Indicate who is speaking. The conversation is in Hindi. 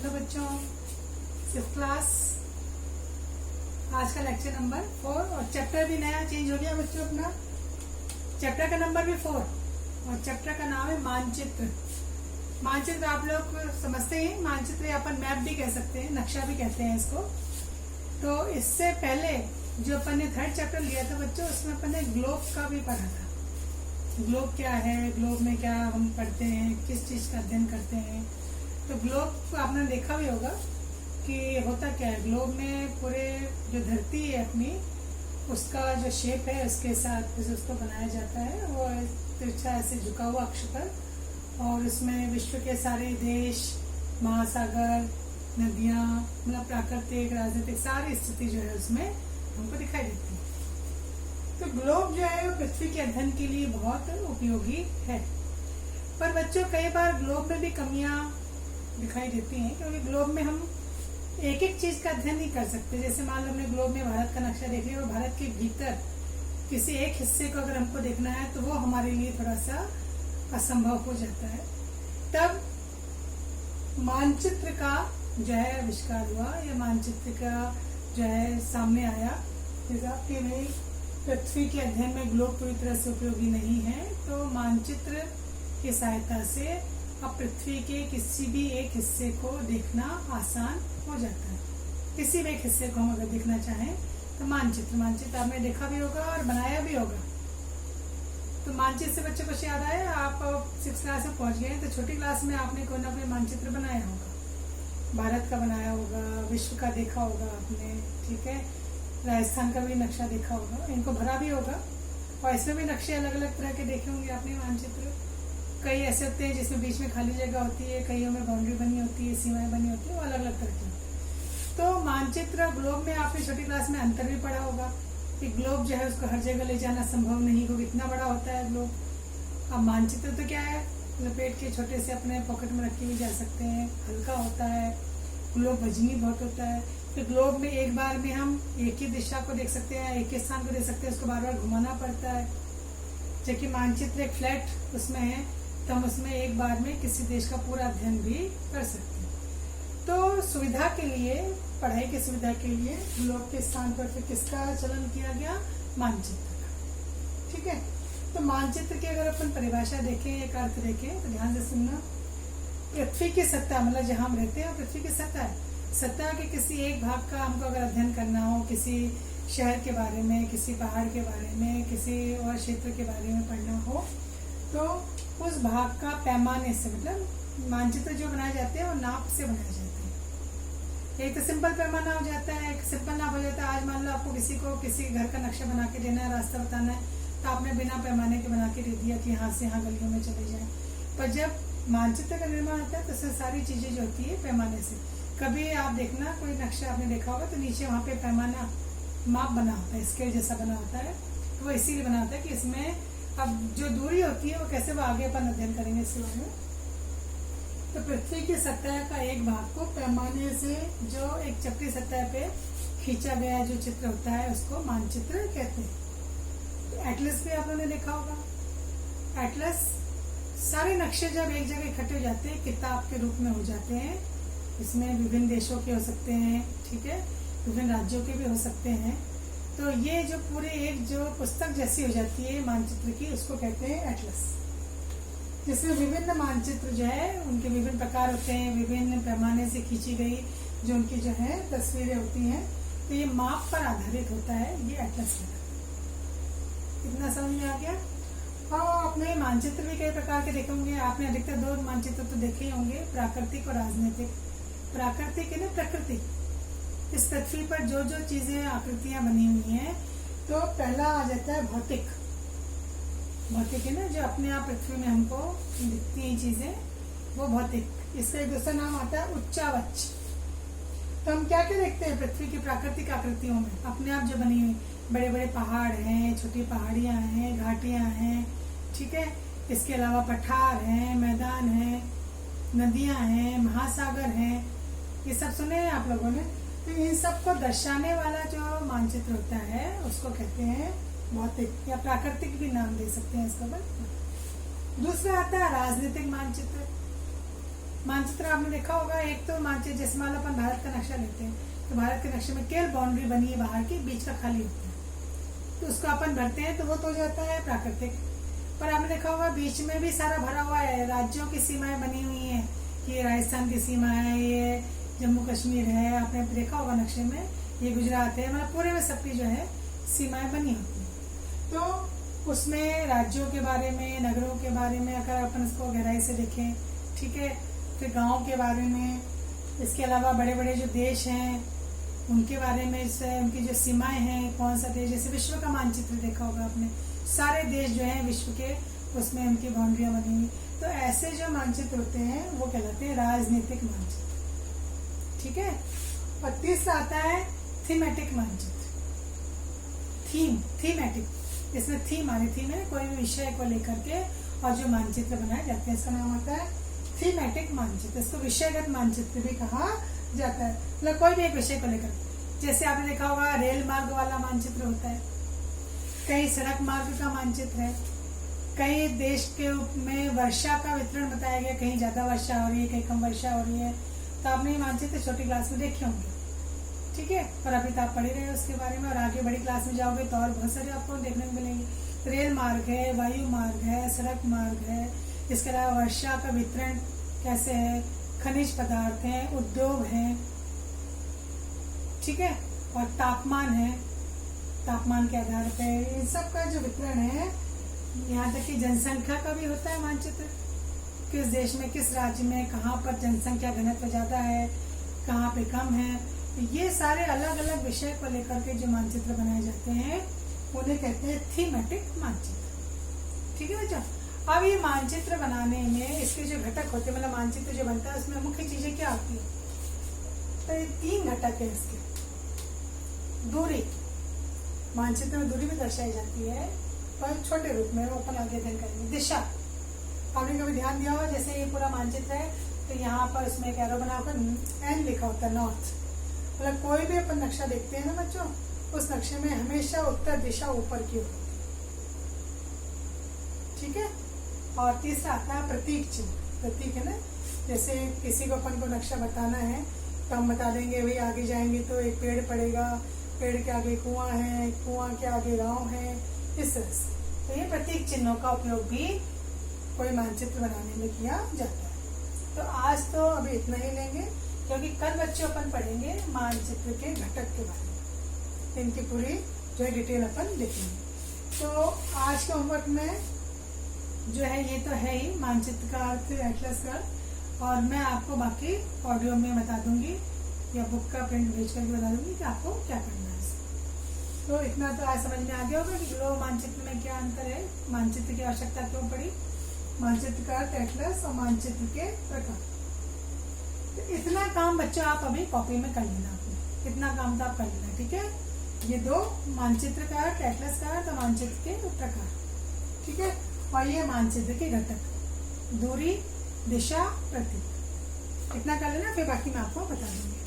Speaker 1: हेलो बच्चों, सिक्स क्लास। आज का लेक्चर नंबर 4 और चैप्टर भी नया चेंज हो गया बच्चों। अपना चैप्टर का नंबर भी 4 और चैप्टर का नाम है मानचित्र। मानचित्र आप लोग समझते हैं, मानचित्र या अपन मैप भी कह सकते हैं, नक्शा भी कहते हैं इसको। तो इससे पहले जो अपन ने थर्ड चैप्टर लिया था बच्चों, उसमें अपन ने ग्लोब का भी पढ़ा था। ग्लोब क्या है, ग्लोब में क्या हम पढ़ते हैं, किस चीज का अध्ययन करते हैं। तो ग्लोब को आपने देखा भी होगा कि होता क्या है। ग्लोब में पूरे जो धरती है अपनी, उसका जो शेप है उसके साथ उसको बनाया जाता है, वो तिरछा ऐसे झुका हुआ अक्ष पर, और उसमें विश्व के सारे देश, महासागर, नदियां, मतलब प्राकृतिक, राजनीतिक सारी स्थिति जो है उसमें हमको दिखाई देती है। तो ग्लोब जो है वो पृथ्वी के अध्ययन के लिए बहुत उपयोगी है। पर बच्चों कई बार ग्लोब में भी कमियां दिखाई देती हैं, क्योंकि ग्लोब में हम एक एक चीज का अध्ययन नहीं कर सकते। जैसे मान लो हमने ग्लोब में भारत का नक्शा देख लिया और भारत के भीतर किसी एक हिस्से को अगर हमको देखना है तो वो हमारे लिए थोड़ा सा असंभव हो जाता है। तब मानचित्र का जो है आविष्कार हुआ, या मानचित्र का जो है सामने आया। कि नहीं, पृथ्वी के अध्ययन में ग्लोब पूरी तरह से उपयोगी नहीं है, तो मानचित्र की सहायता से अब पृथ्वी के किसी भी एक हिस्से को देखना आसान हो जाता है। किसी भी एक हिस्से को हम अगर देखना चाहें तो मानचित्र आपने देखा भी होगा और बनाया भी होगा। तो मानचित्र से बच्चों को याद आया, आप 6 क्लास में पहुंच गए, तो छोटी क्लास में आपने कोई ना कोई मानचित्र बनाया होगा। भारत का बनाया होगा, विश्व का देखा होगा आपने, ठीक है, राजस्थान का भी नक्शा देखा होगा, इनको भरा भी होगा। और इसमें भी नक्शे अलग अलग तरह के देखे होंगे आपने मानचित्र। कई ऐसे होते हैं जिसमें बीच में खाली जगह होती है, कईयों में बाउंड्री बनी होती है, सीमाएं बनी होती है, वो अलग अलग तरह की। तो मानचित्र ग्लोब में आपने छोटी क्लास में अंतर भी पढ़ा होगा कि ग्लोब जो है उसको हर जगह ले जाना संभव नहीं, क्योंकि इतना बड़ा होता है ग्लोब। अब मानचित्र तो क्या है, लपेट के छोटे से अपने पॉकेट में रखे भी जा सकते हैं, हल्का होता है, ग्लोब वजनी बहुत होता है। तो ग्लोब में एक बार में हम एक ही दिशा को देख सकते हैं, एक ही स्थान को देख सकते हैं, उसको बार बार घुमाना पड़ता है। जबकि मानचित्र एक फ्लैट उसमें है, तो हम उसमें एक बार में किसी देश का पूरा अध्ययन भी कर सकते हैं। तो सुविधा के लिए, पढ़ाई की सुविधा के लिए ग्लोब के स्थान पर फिर किसका चलन किया गया, मानचित्र का। ठीक है, तो मानचित्र की अगर अपन परिभाषा देखें, एक अर्थ देखें, तो ध्यान से सुनना। पृथ्वी की सतह, मतलब जहां हम रहते हैं पृथ्वी की सतह है, सतह के किसी एक भाग का हमको अगर अध्ययन करना हो, किसी शहर के बारे में, किसी पहाड़ के बारे में, किसी और क्षेत्र के बारे में पढ़ना हो, तो उस भाग का पैमाने से, मतलब मानचित्र जो बनाए जाते हैं वो नाप से बनाए जाते हैं। एक तो सिंपल पैमाना हो जाता है, एक सिंपल नाप हो जाता है। आज मान लो आपको किसी को किसी घर का नक्शा बना के देना है, रास्ता बताना है, तो आपने बिना पैमाने के बना के दे दिया कि यहाँ से यहाँ गलियों में चले जाए। पर जब मानचित्र का निर्माण होता है तो उसमें सारी चीजें जो होती है पैमाने से। कभी आप देखना कोई नक्शा आपने देखा होगा तो नीचे वहाँ पे पैमाना माप बना होता है, स्केल जैसा बना होता है। तो वो इसीलिए बना होता है कि इसमें अब जो दूरी होती है वो कैसे वो आगे अपन अध्ययन करेंगे इसके बारे में। तो पृथ्वी की सतह का एक भाग को पैमाने से जो एक चपटी सतह पे खींचा गया जो चित्र होता है उसको मानचित्र कहते हैं। तो एटलस भी आप लोगों ने देखा होगा। एटलस सारे नक्शे जब एक जगह इकट्ठे हो जाते हैं, किताब के रूप में हो जाते हैं। इसमें विभिन्न देशों के हो सकते हैं, ठीक है, विभिन्न राज्यों के भी हो सकते हैं। तो ये जो पूरे एक जो पुस्तक जैसी हो जाती है मानचित्र की, उसको कहते हैं एटलस, जिसमें विभिन्न मानचित्र जो है उनके विभिन्न प्रकार होते हैं, विभिन्न पैमाने से खींची गई जो उनकी जो है तस्वीरें होती हैं। तो ये माप पर आधारित होता है, ये एटलस है। इतना समझ में आ गया। और आपने मानचित्र भी कई प्रकार के देखे होंगे। आपने अधिकतर 2 मानचित्र तो देखे ही होंगे, प्राकृतिक और राजनीतिक। प्राकृतिक है ना, प्रकृति, इस पृथ्वी पर जो जो चीजें आकृतियां बनी हुई हैं। तो पहला आ जाता है भौतिक। भौतिक है ना, जो अपने आप पृथ्वी में हमको दिखती हैं चीजें, वो भौतिक। इसका एक दूसरा नाम आता है उच्चावच। तो हम क्या क्या देखते हैं पृथ्वी की प्राकृतिक आकृतियों में, अपने आप जो बनी हुई, बड़े बड़े पहाड़ हैं, छोटी पहाड़ियां हैं, घाटियां हैं, ठीक है, इसके अलावा पठार हैं, मैदान हैं, नदियां हैं, महासागर हैं, ये सब सुने हैं आप लोगों ने। तो इन सबको दर्शाने वाला जो मानचित्र होता है उसको कहते हैं भौतिक, या प्राकृतिक भी नाम दे सकते हैं इसको। दूसरा आता है राजनीतिक मानचित्र। मानचित्र आपने देखा होगा, एक तो मानचित्र जैसे मान लो अपन भारत का नक्शा लेते हैं, तो भारत के नक्शे में केवल बाउंड्री बनी है बाहर की, बीच का खाली होता है, तो उसको अपन भरते हैं तो वो तो हो जाता है प्राकृतिक। पर आपने देखा होगा बीच में भी सारा भरा हुआ है, राज्यों की सीमाएं बनी हुई है, कि ये राजस्थान की सीमा है, ये जम्मू कश्मीर है, आपने देखा होगा नक्शे में, ये गुजरात है, मतलब पूरे में सबकी जो है सीमाएं बनी होती है। तो उसमें राज्यों के बारे में, नगरों के बारे में अगर अपन इसको गहराई से देखें, ठीक है, फिर गाँव के बारे में, इसके अलावा बड़े बड़े जो देश हैं उनके बारे में, उनकी जो सीमाएं हैं, कौन सा देश, जैसे विश्व का मानचित्र देखा होगा आपने, सारे देश जो हैं विश्व के, उसमें उनकी बाउंड्रियां बनी हुई। तो ऐसे जो मानचित्र होते हैं वो कहलाते हैं राजनीतिक मानचित्र, ठीक है। और तीसरा आता है थीमेटिक मानचित्र। थीमेटिक, इसमें थीम आ रही, थीम है कोई भी विषय को लेकर के और जो मानचित्र बनाए जाते हैं, इसका नाम होता है थीमेटिक मानचित्र। इसको विषयगत मानचित्र भी कहा जाता है, मतलब कोई भी एक विषय को लेकर, जैसे आपने देखा होगा रेल मार्ग वाला मानचित्र होता है, कई सड़क मार्ग का मानचित्र है, कई देश के में वर्षा का वितरण बताया गया, कहीं ज्यादा वर्षा हो रही है, कहीं कम वर्षा हो रही है, तो आपने ये मानचित्र छोटी क्लास में देखे होंगे, ठीक है, और अभी तो आप पढ़ रहे हो उसके बारे में, और आगे बड़ी क्लास में जाओगे तो और बहुत सारे आपको देखने को मिलेंगे। रेल मार्ग है, वायु मार्ग है, सड़क मार्ग है, इसके अलावा वर्षा का वितरण कैसे है, खनिज पदार्थ है, उद्योग है, ठीक है, और तापमान है, तापमान के आधार पर इन सब का जो वितरण है, यहाँ तक कि जनसंख्या का भी होता है मानचित्र, किस देश में, किस राज्य में, कहाँ पर जनसंख्या घनत्व ज्यादा है, कहाँ पे कम है, ये सारे अलग अलग विषय को लेकर के जो मानचित्र बनाए जाते हैं उन्हें कहते हैं थीमेटिक मानचित्र, ठीक है बच्चा। अब ये मानचित्र बनाने में इसके जो घटक होते हैं, मतलब मानचित्र जो बनता है उसमें मुख्य चीजें क्या आती है, तो ये 3 घटक है इसके। दूरी, मानचित्र में दूरी भी दर्शाई जाती है, पर छोटे रूप में, वो अपन आगे अध्ययन करेंगे। दिशा, आपने कभी ध्यान दिया होगा, जैसे ये पूरा मानचित्र है तो यहाँ पर उसमें एक एरो बनाकर एन लिखा होता है, नॉर्थ, मतलब कोई भी अपन नक्शा देखते हैं ना बच्चों, उस नक्शे में हमेशा उत्तर दिशा ऊपर की होती है, ठीक है। और तीसरा आता है प्रतीक चिन्ह, प्रतीक है ना, जैसे किसी को अपन को नक्शा बताना है तो हम बता देंगे भाई आगे जाएंगे तो एक पेड़ पड़ेगा, पेड़ के आगे कुआं है, कुआं के आगे गांव है, इस तरह से। तो ये प्रतीक चिन्हों का उपयोग भी कोई मानचित्र बनाने में किया जाता है। तो आज तो अभी इतना ही लेंगे, क्योंकि कल बच्चों अपन पढ़ेंगे मानचित्र के घटक के बारे में, इनकी पूरी जो है डिटेल अपन देखेंगे। तो आज के होमवर्क में जो है ये तो है ही मानचित्र का अर्थ, एटलस का, और मैं आपको बाकी ऑडियो में बता दूंगी या बुक का प्रिंट भेज करके बता दूंगी कि आपको क्या करना है। तो इतना तो आज समझ में आ गया होगा कि ग्लोब मानचित्र में क्या अंतर है, मानचित्र की आवश्यकता क्यों पड़ी, मानचित्र का अर्थ, एटलस और मानचित्र के प्रकार। तो इतना काम बच्चों आप अभी कॉपी में कर लेना, आपने इतना काम तो आप कर लेना, ठीक है। ये 2 मानचित्र का अर्थ, एटलस का अर्थ और मानचित्र के प्रकार, ठीक है। और ये मानचित्र के घटक, दूरी, दिशा, प्रतीक, इतना कर लेना, फिर बाकी मैं आपको बता दूंगी।